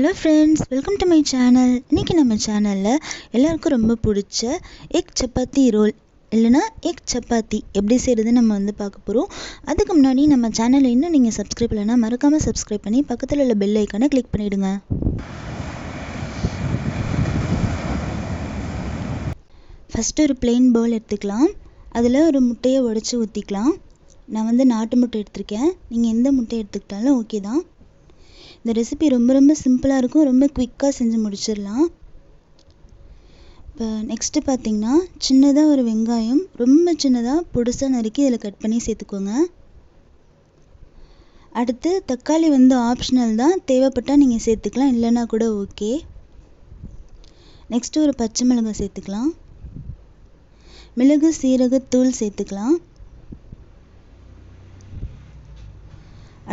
Hello friends, welcome to my channel. இன்றைக்கி நம்ம சேனலில் எல்லாருக்கும் ரொம்ப பிடிச்ச எக் சப்பாத்தி ரோல் இல்லைனா எக் சப்பாத்தி எப்படி செய்கிறதுன்னு நம்ம பார்க்க போகிறோம். அதுக்கு முன்னாடி நம்ம சேனலை இன்னும் நீங்கள் சப்ஸ்கிரைப் இல்லைனா மறக்காமல் சப்ஸ்கிரைப் பண்ணி பக்கத்தில் உள்ள பெல் ஐக்கானை கிளிக் பண்ணிவிடுங்க. ஃபஸ்ட்டு ஒரு பிளெயின் பவுல் எடுத்துக்கலாம். அதில் ஒரு முட்டையை உடைச்சி ஊற்றிக்கலாம். நான் நாட்டு முட்டை எடுத்திருக்கேன். நீங்கள் எந்த முட்டை எடுத்துக்கிட்டாலும் ஓகே தான். இந்த ரெசிபி ரொம்ப சிம்பிளாக இருக்கும், ரொம்ப குயிக்காக செஞ்சு முடிச்சிடலாம். இப்போ நெக்ஸ்ட்டு பார்த்திங்கன்னா, சின்னதாக ஒரு வெங்காயம் ரொம்ப சின்னதாக பொடுசாக நறுக்கி இதில் கட் பண்ணி சேர்த்துக்கோங்க. அடுத்து தக்காளி ஆப்ஷனல் தான், தேவைப்பட்டால் நீங்கள் சேர்த்துக்கலாம், இல்லைன்னா கூட ஓகே. நெக்ஸ்ட்டு ஒரு பச்சை மிளகாய் சேர்த்துக்கலாம். மிளகு சீரகத்தூள் சேர்த்துக்கலாம்.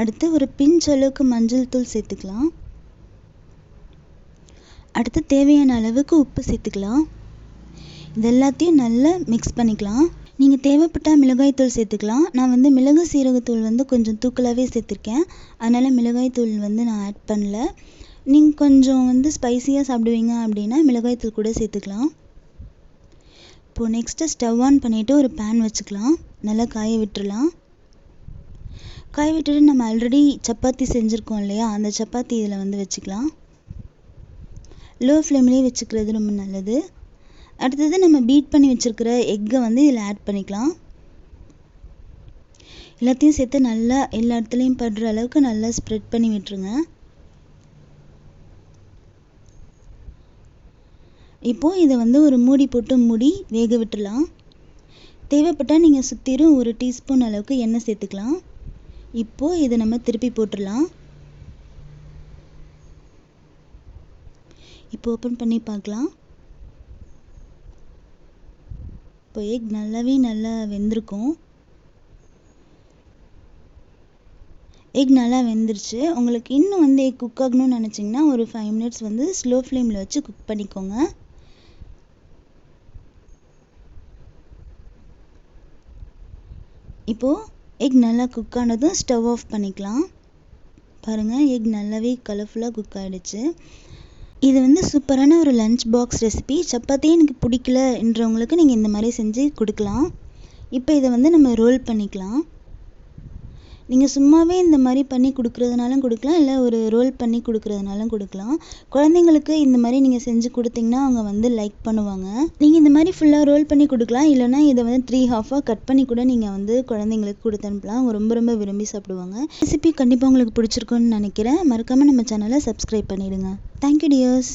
அடுத்து ஒரு பிஞ்ச் அளவுக்கு மஞ்சள் தூள் சேர்த்துக்கலாம். அடுத்து தேவையான அளவுக்கு உப்பு சேர்த்துக்கலாம். இது எல்லாத்தையும் நல்லா மிக்ஸ் பண்ணிக்கலாம். நீங்கள் தேவைப்பட்டால் மிளகாய் தூள் சேர்த்துக்கலாம். நான் மிளகு சீரகத்தூள் கொஞ்சம் தூக்கலாகவே சேர்த்துருக்கேன், அதனால் மிளகாய் தூள் நான் ஆட் பண்ணல. நீங்கள் கொஞ்சம் ஸ்பைசியாக சாப்பிடுவீங்க அப்படின்னா மிளகாய் தூள் கூட சேர்த்துக்கலாம். இப்போது நெக்ஸ்ட்டு ஸ்டவ் ஆன் பண்ணிவிட்டு ஒரு பேன் வச்சுக்கலாம். நல்லா காய விட்டுறலாம். காய விட்டுட்டு நம்ம ஆல்ரெடி சப்பாத்தி செஞ்சுருக்கோம் இல்லையா, அந்த சப்பாத்தி இதில் வச்சுக்கலாம். லோ ஃப்ளேம்லேயே வச்சுக்கிறது ரொம்ப நல்லது. அடுத்தது நம்ம பீட் பண்ணி வச்சுருக்கிற எக்கை இதில் ஆட் பண்ணிக்கலாம். எல்லாத்தையும் சேர்த்து நல்லா எல்லா இடத்துலையும் படுற அளவுக்கு நல்லா ஸ்ப்ரெட் பண்ணி விட்டுருங்க. இப்போது இதை ஒரு மூடி போட்டு மூடி வேக விட்டுடலாம். தேவைப்பட்டால் நீங்கள் சுற்றிலும் ஒரு டீஸ்பூன் அளவுக்கு எண்ணெய் சேர்த்துக்கலாம். இப்போது இதை நம்ம திருப்பி போட்டுடலாம். இப்போ ஓப்பன் பண்ணி பார்க்கலாம். இப்போ எக் நல்லா வெந்திருக்கும். எக் நல்லா வெந்துருச்சு. உங்களுக்கு இன்னும் எக் குக் ஆகணும்னு நினச்சிங்கன்னா ஒரு 5 மினிட்ஸ் ஸ்லோ ஃப்ளேமில் வச்சு குக் பண்ணிக்கோங்க. இப்போது எக் நல்லா குக் ஆனதும் ஸ்டவ் ஆஃப் பண்ணிக்கலாம். பாருங்கள், எக் நல்லாவே கலர்ஃபுல்லாக குக் ஆகிடுச்சு. இது சூப்பரான ஒரு லஞ்ச் பாக்ஸ் ரெசிபி. சப்பாத்தியே எனக்கு பிடிக்கலன்றவங்களுக்கு நீங்கள் இந்த மாதிரி செஞ்சு கொடுக்கலாம். இப்போ இதை நம்ம ரோல் பண்ணிக்கலாம். நீங்கள் சும்மாவே இந்த மாதிரி பண்ணி கொடுக்குறதுனாலும் கொடுக்கலாம், இல்லை ஒரு ரோல் பண்ணி கொடுக்குறதுனாலும் கொடுக்கலாம். குழந்தைங்களுக்கு இந்த மாதிரி நீங்கள் செஞ்சு கொடுத்தீங்கன்னா அவங்க லைக் பண்ணுவாங்க. நீங்கள் இந்த மாதிரி ஃபுல்லாக ரோல் பண்ணி கொடுக்கலாம், இல்லைனா இதை 3 ஹாஃபாக கட் பண்ணி கூட நீங்கள் குழந்தைங்களுக்கு கொடுத்து அனுப்பலாம். அவங்க ரொம்ப விரும்பி சாப்பிடுவாங்க. ரெசிபி கண்டிப்பாக உங்களுக்கு பிடிச்சிருக்குன்னு நினைக்கிறேன். மறக்காமல் நம்ம சேனலை சப்ஸ்கிரைப் பண்ணிவிடுங்க. Thank you tears.